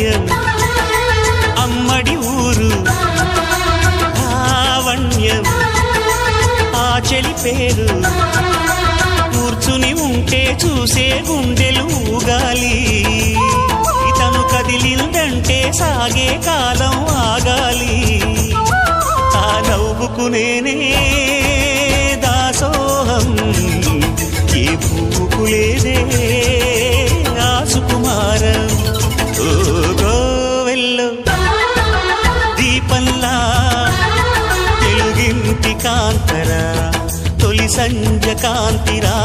సౌందర్యం అమ్మడి ఊరు లావణ్యం ఆ చెలి పేరు కూర్చుని ఉంటే చూసే గుండెలు ఊగాలి ఇతను కదిలిందంటే సాగే కాలం ఆగాలి ఆ నవ్వుకు నేనే దాసోహం ఏ పువ్వుకు లేదే ఆ సుకుమారం ఓ గోవెల్లో దీపంలా తెలుగింటి కాంతరా తొలి సంజ కాంతిరా